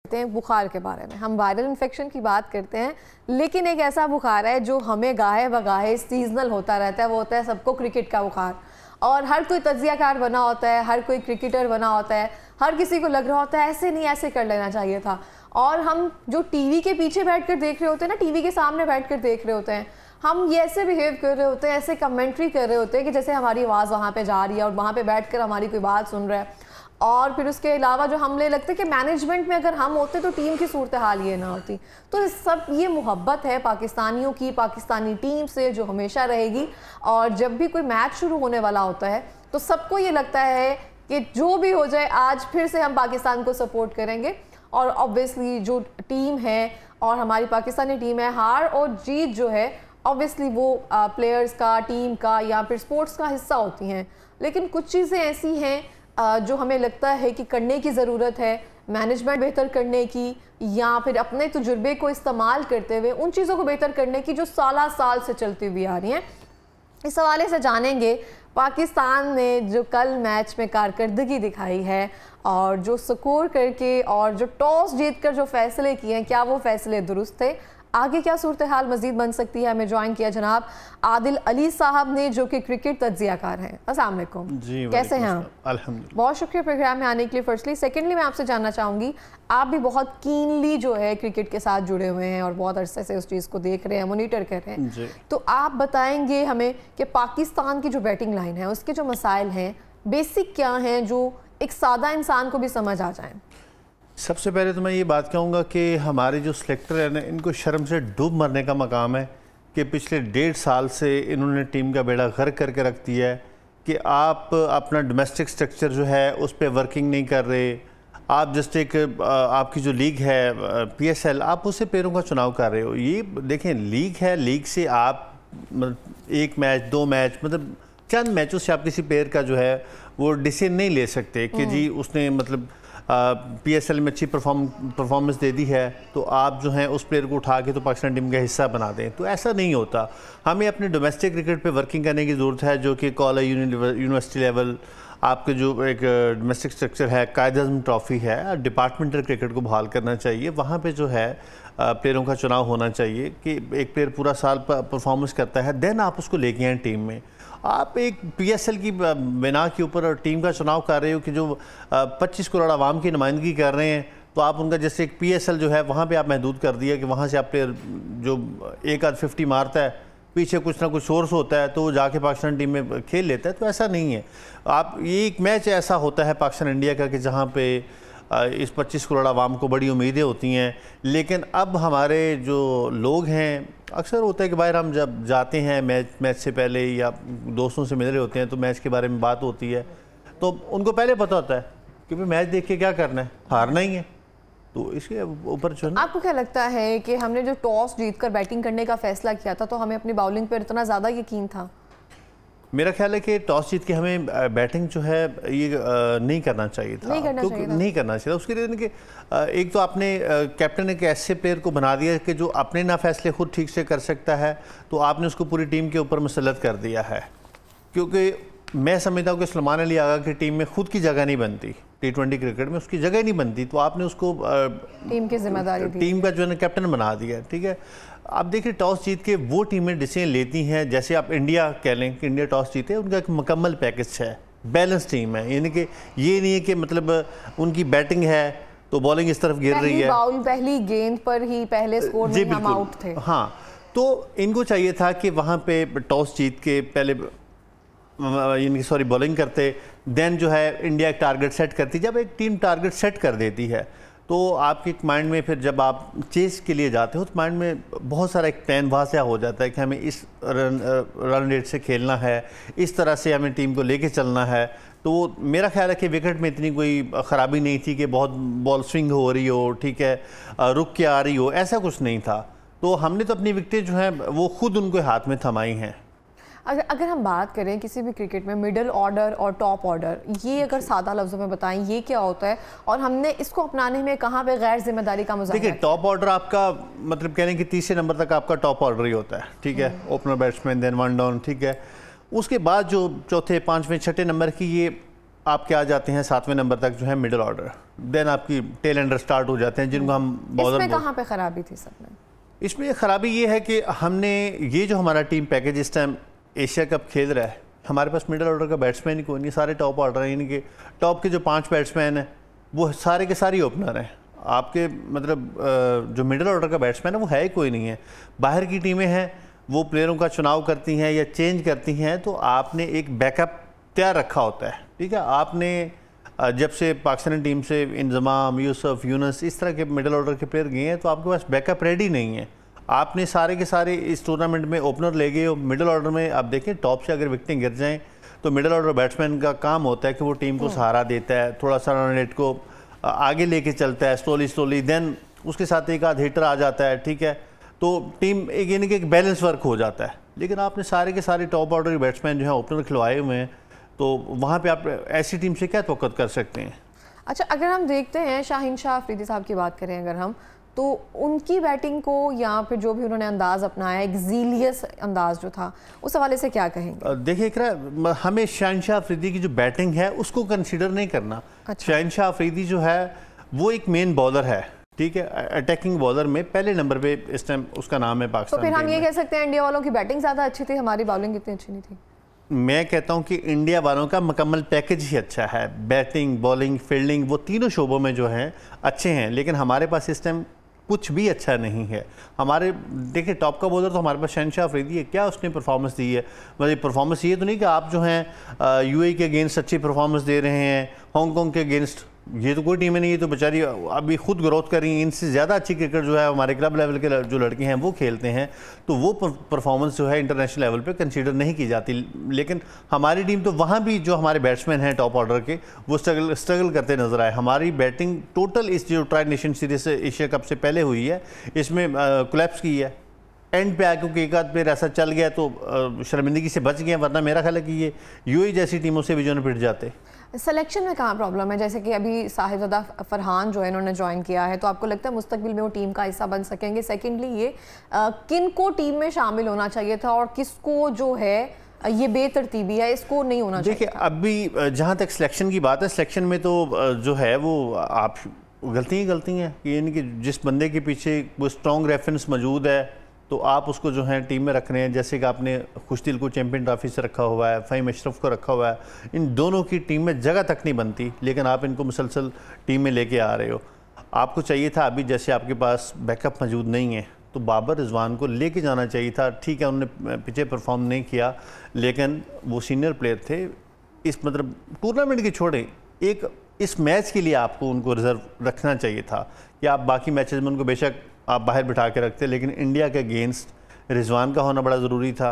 हैं बुखार के बारे में। हम वायरल इन्फेक्शन की बात करते हैं, लेकिन एक ऐसा बुखार है जो हमें गाहे बगाहे सीजनल होता रहता है। वो होता है सबको क्रिकेट का बुखार, और हर कोई तज्जियाकार बना होता है, हर कोई क्रिकेटर बना होता है, हर किसी को लग रहा होता है ऐसे नहीं ऐसे कर लेना चाहिए था। और हम जो टीवी के पीछे बैठकर देख रहे होते हैं ना, टीवी के सामने बैठकर देख रहे होते हैं, हम ये ऐसे बिहेव कर रहे होते हैं, ऐसे कमेंट्री कर रहे होते हैं कि जैसे हमारी आवाज़ वहाँ पे जा रही है और वहाँ पे बैठकर हमारी कोई बात सुन रहा है। और फिर उसके अलावा जो हमने लगता है कि मैनेजमेंट में अगर हम होते तो टीम की सूरत हाल ये ना होती। तो सब ये मोहब्बत है पाकिस्तानियों की पाकिस्तानी टीम से जो हमेशा रहेगी। और जब भी कोई मैच शुरू होने वाला होता है तो सबको ये लगता है कि जो भी हो जाए आज फिर से हम पाकिस्तान को सपोर्ट करेंगे। और ऑब्वियसली जो टीम है और हमारी पाकिस्तानी टीम है, हार और जीत जो है ऑब्वियसली वो प्लेयर्स का, टीम का या फिर स्पोर्ट्स का हिस्सा होती हैं। लेकिन कुछ चीज़ें ऐसी हैं जो हमें लगता है कि करने की ज़रूरत है, मैनेजमेंट बेहतर करने की, या फिर अपने तजुर्बे को इस्तेमाल करते हुए उन चीज़ों को बेहतर करने की जो साल से चलती हुई आ रही हैं। इस हवाले से जानेंगे पाकिस्तान ने जो कल मैच में कारकर्दगी दिखाई है और जो स्कोर करके और जो टॉस जीतकर जो फैसले किए हैं, क्या वो फैसले दुरुस्त थे, आगे क्या सूरत हाल मजीद बन सकती है। हमें ज्वाइन किया जनाब आदिल अली साहब ने, जो कि क्रिकेट तज्जियाकार हैं। अस्सलाम वालेकुम जी, कैसे हैं आप? अल्हम्दुलिल्लाह, बहुत शुक्रिया प्रोग्राम में आने के लिए फर्स्टली। सेकेंडली मैं आपसे जानना चाहूँगी, आप भी बहुत कीनली जो है क्रिकेट के साथ जुड़े हुए हैं और बहुत अरसे से उस चीज़ को देख रहे हैं, मोनीटर कर रहे हैं, तो आप बताएंगे हमें कि पाकिस्तान की जो बैटिंग लाइन है उसके जो मसाइल हैं बेसिक क्या हैं जो एक सादा इंसान को भी समझ आ जाए। सबसे पहले तो मैं ये बात कहूँगा कि हमारे जो सिलेक्टर हैं ना, इनको शर्म से डूब मरने का मकाम है कि पिछले 1.5 साल से इन्होंने टीम का बेड़ा गर्क करके रख दिया है कि आप अपना डोमेस्टिक स्ट्रक्चर जो है उस पर वर्किंग नहीं कर रहे। आप जस्ट एक आपकी जो लीग है PSL, आप उससे प्लेयरों का चुनाव कर रहे हो। ये देखें, लीग है, लीग से आप एक मैच 2 मैच मतलब चंद मैचों से आप किसी प्लेयर का जो है वो डिसीजन नहीं ले सकते कि जी उसने मतलब PSL में अच्छी परफॉर्मेंस दे दी है तो आप जो हैं उस प्लेयर को उठा के तो पाकिस्तान टीम का हिस्सा बना दें। तो ऐसा नहीं होता। हमें अपने डोमेस्टिक क्रिकेट पे वर्किंग करने की ज़रूरत है, जो कि कॉलेज यूनिवर्सिटी लेवल आपके जो एक डोमेस्टिक स्ट्रक्चर है, कायद-ए-आज़म ट्रॉफ़ी है, डिपार्टमेंटल क्रिकेट को बहाल करना चाहिए। वहाँ पर जो है प्लेयरों का चुनाव होना चाहिए कि एक प्लेयर पूरा साल परफॉर्मेंस करता है, देन आप उसको लेके आएँ टीम में। आप एक PSL की बिना के ऊपर टीम का चुनाव कर रहे हो कि जो 25 करोड़ आवाम की नुमाइंदगी कर रहे हैं, तो आप उनका जैसे एक PSL जो है वहाँ पे आप महदूद कर दिया कि वहाँ से आप प्लेयर जो एक आध 50 मारता है, पीछे कुछ ना कुछ सोर्स होता है तो वो जाके पाकिस्तान टीम में खेल लेता है। तो ऐसा नहीं है। आप ये एक मैच ऐसा होता है पाकिस्तान इंडिया का कि जहाँ पे इस 25 करोड़ आवाम को बड़ी उम्मीदें होती हैं। लेकिन अब हमारे जो लोग हैं, अक्सर होता है कि बाहर हम जब जाते हैं मैच से पहले या दोस्तों से मिल रहे होते हैं तो मैच के बारे में बात होती है, तो उनको पहले पता होता है कि भाई मैच देख के क्या करना है, हारना ही है। तो इसके ऊपर जो आपको क्या लगता है कि हमने जो टॉस जीतकर बैटिंग करने का फैसला किया था तो हमें अपनी बॉलिंग पर इतना ज़्यादा यकीन था? मेरा ख्याल है कि टॉस जीत के हमें बैटिंग जो है ये नहीं करना चाहिए था। नहीं करना चाहिए। उसके लिए कि एक तो आपने कैप्टन ने एक ऐसे प्लेयर को बना दिया कि जो अपने ना फैसले खुद ठीक से कर सकता है, तो आपने उसको पूरी टीम के ऊपर मुसल्लत कर दिया है। क्योंकि मैं समझता हूँ कि सलमान अली आगा की टीम में खुद की जगह नहीं बनती, T20 क्रिकेट में उसकी जगह नहीं बनती, तो आपने उसको टीम की जिम्मेदारी टीम का जो है कैप्टन बना दिया। ठीक है, आप देखिए टॉस जीत के वो टीमें डिसीजन लेती हैं, जैसे आप इंडिया कह लें कि इंडिया टॉस जीते, उनका एक मुकम्मल पैकेज है, बैलेंस टीम है। यानी कि ये नहीं है कि मतलब उनकी बैटिंग है तो बॉलिंग इस तरफ गिर रही है, पहली गेंद पर ही पहले स्कोर में हम आउट थे। हाँ, तो इनको चाहिए था कि वहाँ पे टॉस जीत के पहले बॉलिंग करते, देन जो है इंडिया एक टारगेट सेट करती। जब एक टीम टारगेट सेट कर देती है तो आपके माइंड में फिर जब आप चेस के लिए जाते हो तो माइंड में बहुत सारा एक प्लान वाज़ह हो जाता है कि हमें इस रन रेट से खेलना है, इस तरह से हमें टीम को लेके चलना है। तो मेरा ख्याल है कि विकेट में इतनी कोई ख़राबी नहीं थी कि बहुत बॉल स्विंग हो रही हो, ठीक है, रुक के आ रही हो, ऐसा कुछ नहीं था। तो हमने तो अपनी विकेटें जो हैं वो खुद उनके हाथ में थमाई हैं। अगर हम बात करें किसी भी क्रिकेट में मिडिल ऑर्डर और टॉप ऑर्डर, ये अगर सादा लफ्ज़ों में बताएं ये क्या होता है और हमने इसको अपनाने में कहाँ पे गैर जिम्मेदारी का मुज़ाहरा? देखिए, टॉप ऑर्डर आपका मतलब कह लें कि 30 नंबर तक आपका टॉप ऑर्डर ही होता है। ठीक है, opener, batsman, then one down. ठीक है, उसके बाद जो चौथे, पाँचवें, छठे नंबर की ये आपके आ जाते हैं 7वें नंबर तक जो है मिडिल ऑर्डर। देन आपकी टेल एंडर स्टार्ट हो जाते हैं जिनको हम बॉलर। इसमें कहाँ पे खराबी थी सब में? इसमें खराबी ये है कि हमने ये जो हमारा टीम पैकेज इस टाइम एशिया कप खेल रहा है, हमारे पास मिडिल ऑर्डर का बैट्समैन ही कोई नहीं, सारे टॉप ऑर्डर हैं। यानी कि टॉप के जो 5 बैट्समैन हैं वो सारे के सारे ओपनर हैं। आपके मतलब जो मिडिल ऑर्डर का बैट्समैन है वो है ही कोई नहीं है। बाहर की टीमें हैं वो प्लेयरों का चुनाव करती हैं या चेंज करती हैं, तो आपने एक बैकअप तैयार रखा होता है। ठीक है, आपने जब से पाकिस्तानी टीम से इंजमाम, यूसुफ, यूनस इस तरह के मिडिल ऑर्डर के प्लेयर गए हैं तो आपके पास बैकअप रेडी नहीं है। आपने सारे के सारे इस टूर्नामेंट में ओपनर ले गए हो। मिडिल ऑर्डर में आप देखें टॉप से अगर विकेटें गिर जाएं तो मिडिल ऑर्डर बैट्समैन का काम होता है कि वो टीम को सहारा देता है, थोड़ा सा रन रेट को आगे लेके चलता है स्लोली, देन उसके साथ एक आध हिटर आ जाता है। ठीक है, तो टीम एक यानी कि एक बैलेंस वर्क हो जाता है। लेकिन आपने सारे के सारे टॉप ऑर्डर के बैट्समैन जो है ओपनर खिलवाए हुए हैं, तो वहाँ पे आप ऐसी टीम से क्या तवक्कुत कर सकते हैं? अच्छा, अगर हम देखते हैं शाहीन शाह अफरीदी साहब की बात करें अगर हम, तो उनकी बैटिंग को या फिर जो भी उन्होंने अंदाज अपनाया, एक्जीलियस अंदाज जो था, उस हवाले से क्या कहेंगे? देखिए इकरा, हमें शाहीन शाह अफरीदी की जो बैटिंग है उसको कंसीडर नहीं करना। अच्छा। शाहीन शाह अफरीदी जो है वो एक मेन बॉलर है। ठीक है, अटैकिंग बॉलर में पहले नंबर पे इस टाइम उसका नाम है पाकिस्तान। तो फिर हम ये कह सकते हैं इंडिया वालों की बैटिंग ज़्यादा अच्छी थी, हमारी बॉलिंग इतनी अच्छी नहीं थी? मैं कहता हूं कि इंडिया वालों का मुकम्मल पैकेज ही अच्छा है। बैटिंग, बॉलिंग, फील्डिंग वो तीनों शोबों में जो हैं अच्छे हैं, लेकिन हमारे पास इस टाइम कुछ भी अच्छा नहीं है। हमारे देखिए टॉप का बॉलर तो हमारे पास शाहीन शाह अफरीदी है, क्या उसने परफॉर्मेंस दी है? मतलब परफॉर्मेंस ये तो नहीं कि आप जो हैं यूएई के अगेंस्ट अच्छी परफॉर्मेंस दे रहे हैं, हांगकॉन्ग के अगेंस्ट, ये तो कोई टीम है नहीं, ये तो बेचारी अभी खुद ग्रोथ कर रही है। इनसे ज़्यादा अच्छी क्रिकेट जो है हमारे क्लब लेवल के जो लड़के हैं वो खेलते हैं, तो वो परफॉर्मेंस जो है इंटरनेशनल लेवल पे कंसीडर नहीं की जाती। लेकिन हमारी टीम तो वहाँ भी जो हमारे बैट्समैन हैं टॉप ऑर्डर के वो स्ट्रगल करते नजर आए। हमारी बैटिंग टोटल इस जो ट्राई नेशन सीरीज से एशिया कप से पहले हुई है इसमें कोलैप्स की है। एंड पे आके क्योंकि एक आध प्लेयर ऐसा चल गया तो शर्मिंदगी से बच गए, वरना मेरा ख्याल है कि ये यूएई जैसी टीमों से भी जो है पिट जाते। सिलेक्शन में कहाँ प्रॉब्लम है? जैसे कि अभी साहिबजादा फरहान जो है इन्होंने ज्वाइन किया है, तो आपको लगता है मुस्तकबिल में वो टीम का हिस्सा बन सकेंगे? सेकेंडली ये किन को टीम में शामिल होना चाहिए था और किसको जो है ये बेतरतीबी है इसको नहीं होना चाहिए? देखिए अभी जहाँ तक सिलेक्शन की बात है, सिलेक्शन में तो जो है वो आप गलती हैं, यानी कि जिस बंदे के पीछे वो स्ट्रॉन्ग रेफरेंस मौजूद है तो आप उसको जो है टीम में रख रहे हैं। जैसे कि आपने खुशदिल को चैंपियन ट्रॉफी से रखा हुआ है, फ़हीम अशरफ को रखा हुआ है, इन दोनों की टीम में जगह तक नहीं बनती, लेकिन आप इनको मुसलसल टीम में लेके आ रहे हो। आपको चाहिए था अभी जैसे आपके पास बैकअप मौजूद नहीं है तो बाबर रिजवान को लेके जाना चाहिए था। ठीक है, उन्होंने पीछे परफॉर्म नहीं किया, लेकिन वो सीनियर प्लेयर थे। इस मतलब टूर्नामेंट की छोड़े, एक इस मैच के लिए आपको उनको रिजर्व रखना चाहिए था कि आप बाकी मैचेस में उनको बेशक आप बाहर बिठा के रखते, लेकिन इंडिया के अगेंस्ट रिजवान का होना बड़ा ज़रूरी था,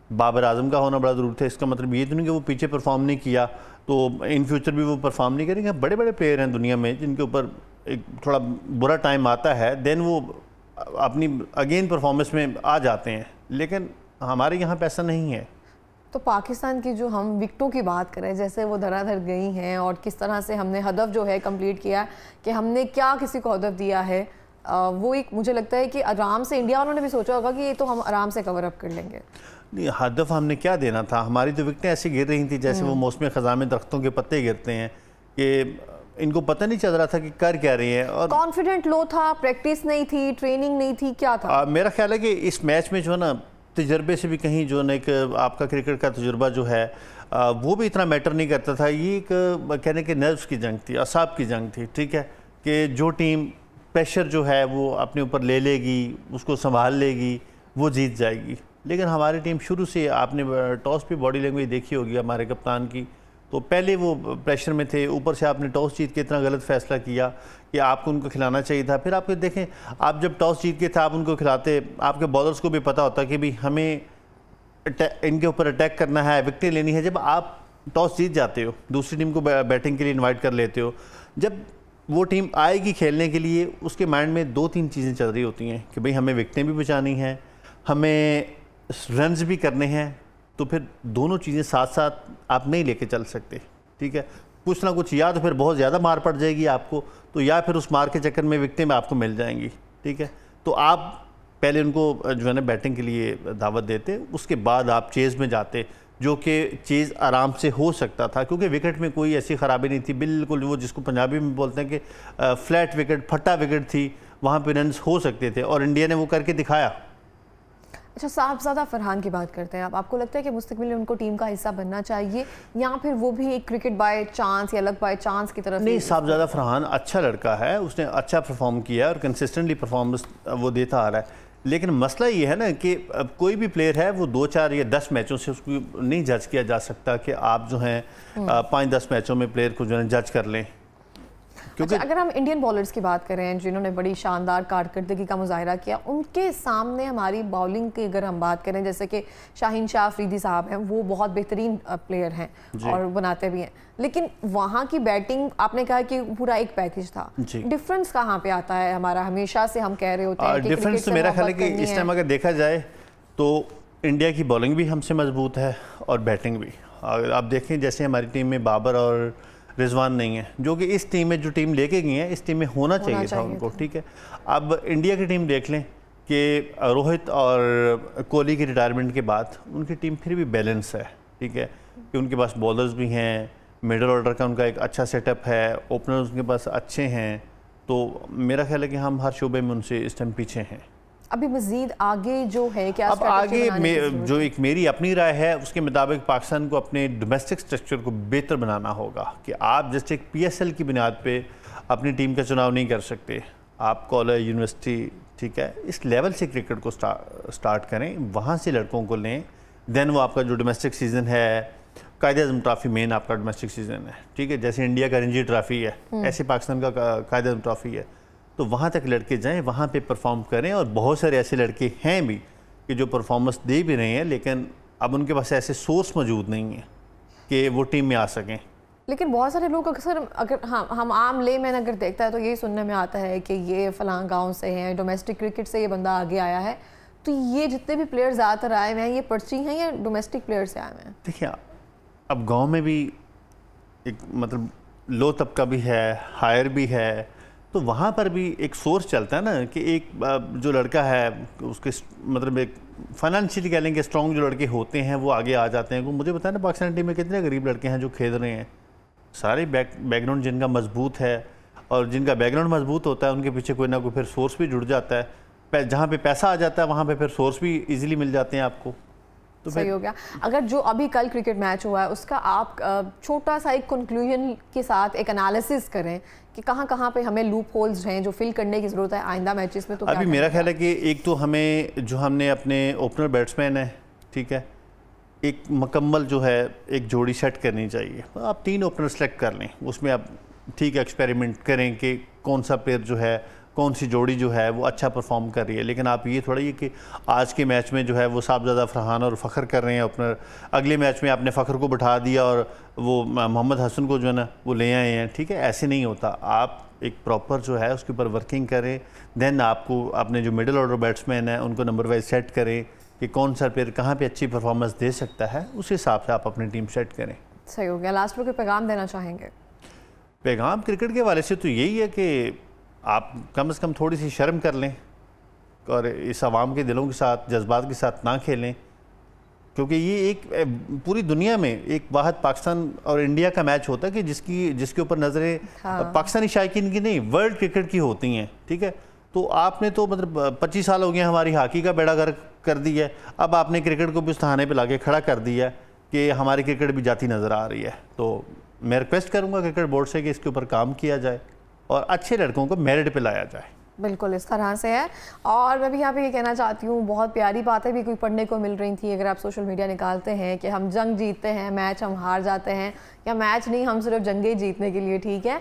बाबर आजम का होना बड़ा ज़रूरी था। इसका मतलब ये तो नहीं कि वो पीछे परफॉर्म नहीं किया तो इन फ्यूचर भी वो परफॉर्म नहीं करेंगे। बड़े बड़े प्लेयर हैं दुनिया में जिनके ऊपर एक थोड़ा बुरा टाइम आता है, देन वो अपनी अगेन परफॉर्मेंस में आ जाते हैं, लेकिन हमारे यहाँ पे ऐसा नहीं है। तो पाकिस्तान की जो हम विकेटों की बात करें, जैसे वो धराधर गई हैं और किस तरह से हमने हदफ जो है कंप्लीट किया कि हमने क्या किसी को हदफ दिया है, वो एक मुझे लगता है कि आराम से इंडिया वालों ने भी सोचा होगा कि ये तो हम आराम से कवर अप कर लेंगे। नहीं, हदफ हमने क्या देना था? हमारी तो विकेटें ऐसी गिर रही थी जैसे वो मौसमी ख़ज़ां में दरख्तों के पत्ते गिरते हैं, कि इनको पता नहीं चल रहा था कि कर क्या रही है। और कॉन्फिडेंट लो था, प्रैक्टिस नहीं थी, ट्रेनिंग नहीं थी, क्या था? मेरा ख्याल है कि इस मैच में जो है ना तजर्बे से भी कहीं जो ना एक आपका क्रिकेट का तजुर्बा जो है वो भी इतना मैटर नहीं करता था। ये एक कहने के नर्व्स की जंग थी, असाब की जंग थी। ठीक है, कि जो टीम प्रेशर जो है वो अपने ऊपर ले लेगी, उसको संभाल लेगी, वो जीत जाएगी। लेकिन हमारी टीम शुरू से, आपने टॉस पे बॉडी लैंग्वेज देखी होगी हमारे कप्तान की, तो पहले वो प्रेशर में थे, ऊपर से आपने टॉस जीत के इतना गलत फैसला किया कि आपको उनको खिलाना चाहिए था। फिर आपके देखें, आप जब टॉस जीत के थे आप उनको खिलाते, आपके बॉलर्स को भी पता होता कि भाई हमें इनके ऊपर अटैक करना है, विकेटें लेनी है। जब आप टॉस जीत जाते हो, दूसरी टीम को बैटिंग के लिए इन्वाइट कर लेते हो, जब वो टीम आएगी खेलने के लिए, उसके माइंड में 2-3 चीज़ें चल रही होती हैं कि भाई हमें विकेटें भी बचानी हैं, हमें रन्स भी करने हैं। तो फिर दोनों चीज़ें साथ साथ आप नहीं लेके चल सकते। ठीक है, कुछ ना कुछ, या तो फिर बहुत ज़्यादा मार पड़ जाएगी आपको, तो या फिर उस मार के चक्कर में विकेटें में आपको मिल जाएंगी। ठीक है, तो आप पहले उनको जो है ना बैटिंग के लिए दावत देते, उसके बाद आप चेज़ में जाते। जो कि चीज़ आराम से हो सकता था, क्योंकि विकेट में कोई ऐसी ख़राबी नहीं थी, बिल्कुल वो जिसको पंजाबी में बोलते हैं कि फ्लैट विकेट, फटा विकेट थी, वहाँ पे रन्स हो सकते थे और इंडिया ने वो करके दिखाया। अच्छा, साहबजादा फरहान की बात करते हैं। आपको लगता है कि मुस्तकबिल में उनको टीम का हिस्सा बनना चाहिए या फिर वो भी एक क्रिकेट बाय चांस या लक बाय चांस की तरफ? नहीं, साहबजादा फरहान अच्छा लड़का है, उसने अच्छा परफॉर्म किया और कंसिस्टेंटली परफॉर्मेंस वो देता आ रहा है, लेकिन मसला ये है ना कि कोई भी प्लेयर है वो 2, 4 या 10 मैचों से उसको नहीं जज किया जा सकता कि आप जो हैं 5-10 मैचों में प्लेयर को जो है जज कर लें। क्योंकि अगर हम इंडियन बॉलर्स की बात करें जिन्होंने बड़ी शानदार कारकर्दगी का मुजाहरा किया, उनके सामने हमारी बॉलिंग की अगर हम बात करें, जैसे कि शाहीन शाह अफरीदी साहब हैं, वो बहुत बेहतरीन प्लेयर हैं और बनाते भी हैं, लेकिन वहाँ की बैटिंग आपने कहा कि पूरा एक पैकेज था। डिफरेंस कहाँ पे आता है हमारा? हमेशा से हम कह रहे होते हैं कि डिफरेंस तो मेरा ख्याल है कि इस टाइम अगर देखा जाए तो इंडिया की बॉलिंग भी हमसे मजबूत है और बैटिंग भी। अगर आप देखें जैसे हमारी टीम में बाबर और रिजवान नहीं है, जो कि इस टीम में जो टीम लेके गई है इस टीम में होना चाहिए था उनको, ठीक है। अब इंडिया की टीम देख लें कि रोहित और कोहली की रिटायरमेंट के बाद उनकी टीम फिर भी बैलेंस है, ठीक है, कि उनके पास बॉलर्स भी हैं, मिडल ऑर्डर का उनका एक अच्छा सेटअप है, ओपनर्स उनके पास अच्छे हैं, तो मेरा ख्याल है कि हम हर शोबे में उनसे इस टाइम पीछे हैं। अभी मजीद आगे जो है क्या? अब आगे जो एक मेरी अपनी राय है उसके मुताबिक पाकिस्तान को अपने डोमेस्टिक स्ट्रक्चर को बेहतर बनाना होगा कि आप जैसे एक PSL की बुनियाद पे अपनी टीम का चुनाव नहीं कर सकते। आप कॉलेज, यूनिवर्सिटी, ठीक है, इस लेवल से क्रिकेट को स्टार्ट करें, वहाँ से लड़कों को लें, देन वो आपका जो डोमेस्टिक सीज़न है, कायदे-ए-आज़म ट्रॉफी मेन आपका डोमेस्टिक सीज़न है, ठीक है, जैसे इंडिया का रणजी ट्रॉफी है, ऐसे पाकिस्तान का कायदे-ए-आज़म ट्रॉफी है, तो वहाँ तक लड़के जाएं, वहाँ पे परफॉर्म करें। और बहुत सारे ऐसे लड़के हैं भी कि जो परफॉर्मेंस दे भी रहे हैं, लेकिन अब उनके पास ऐसे सोर्स मौजूद नहीं है कि वो टीम में आ सकें। लेकिन बहुत सारे लोग अक्सर अगर हम आम लेमैन अगर देखता है तो यही सुनने में आता है कि ये फलां गांव से हैं, डोमेस्टिक क्रिकेट से ये बंदा आगे आया है, तो ये जितने भी प्लेयर्स ज़्यादातर आए हुए हैं ये पर्ची हैं या डोमेस्टिक प्लेयर से आए हुए हैं? देखिए, अब गाँव में भी एक मतलब लो तबका भी है, हायर भी है, तो वहाँ पर भी एक सोर्स चलता है ना कि एक जो लड़का है उसके मतलब एक फाइनेंशियली कह लेंगे स्ट्रॉन्ग जो लड़के होते हैं वो आगे आ जाते हैं। मुझे बताया ना पाकिस्तान टीम में कितने गरीब लड़के हैं जो खेल रहे हैं, सारे बैकग्राउंड जिनका मजबूत है, और जिनका बैकग्राउंड मजबूत होता है उनके पीछे कोई ना कोई फिर सोर्स भी जुड़ जाता है, जहाँ पे पैसा आ जाता है वहाँ पे फिर सोर्स भी इजीली मिल जाते हैं आपको। तो सही हो गया। अगर जो अभी कल क्रिकेट मैच हुआ है उसका आप छोटा सा एक कंक्लूजन के साथ एक एनालिसिस करें कि कहाँ कहाँ पे हमें लूप होल्स हैं जो फिल करने की ज़रूरत है आइंदा मैचेस में, तो अभी मेरा ख्याल है कि एक तो हमें जो हमने अपने ओपनर बैट्समैन है, ठीक है, एक मुकम्मल जो है एक जोड़ी सेट करनी चाहिए। आप 3 ओपनर सेलेक्ट कर लें, उसमें आप ठीक है एक्सपेरिमेंट करें कि कौन सा प्लेयर जो है, कौन सी जोड़ी जो है वो अच्छा परफॉर्म कर रही है। लेकिन आप ये थोड़ा ये कि आज के मैच में जो है वो साहबजादा फरहान और फ़खर कर रहे हैं ओपनर, अगले मैच में आपने फ़खर को बिठा दिया और वो मोहम्मद हसन को जो है ना वो ले आए हैं, ठीक है, ऐसे नहीं होता। आप एक प्रॉपर जो है उसके ऊपर वर्किंग करें, देन आपको अपने जो मिडिल ऑर्डर बैट्समैन हैं उनको नंबर वाइज सेट करें कि कौन सा प्लेयर कहाँ पे अच्छी परफॉर्मेंस दे सकता है, उस हिसाब से आप अपनी टीम सेट करें। सही हो गया। लास्ट में कोई पैगाम देना चाहेंगे? पैगाम क्रिकेट के हवाले से तो यही है कि आप कम से कम थोड़ी सी शर्म कर लें और इस आवाम के दिलों के साथ, जज्बात के साथ ना खेलें, क्योंकि ये एक पूरी दुनिया में एक वाहद पाकिस्तान और इंडिया का मैच होता है कि जिसके ऊपर नज़रें पाकिस्तानी शायकीन की नहीं, वर्ल्ड क्रिकेट की होती हैं, ठीक है। तो आपने तो मतलब 25 साल हो गए हमारी हॉकी का बेड़ा गर्क कर दिया है, अब आपने क्रिकेट को भी उस थाने पर ला के खड़ा कर दिया है कि हमारी क्रिकेट भी जाती नज़र आ रही है। तो मैं रिक्वेस्ट करूँगा क्रिकेट बोर्ड से कि इसके ऊपर काम किया जाए और अच्छे लड़कों को मेरिट पे लाया जाए। बिल्कुल इस तरह से है। और मैं भी यहाँ पे ये कहना चाहती हूँ, बहुत प्यारी बातें भी कोई पढ़ने को मिल रही थी। अगर आप सोशल मीडिया निकालते हैं कि हम जंग जीतते हैं, मैच हम हार जाते हैं, या मैच नहीं हम सिर्फ जंगे जीतने के लिए, ठीक है,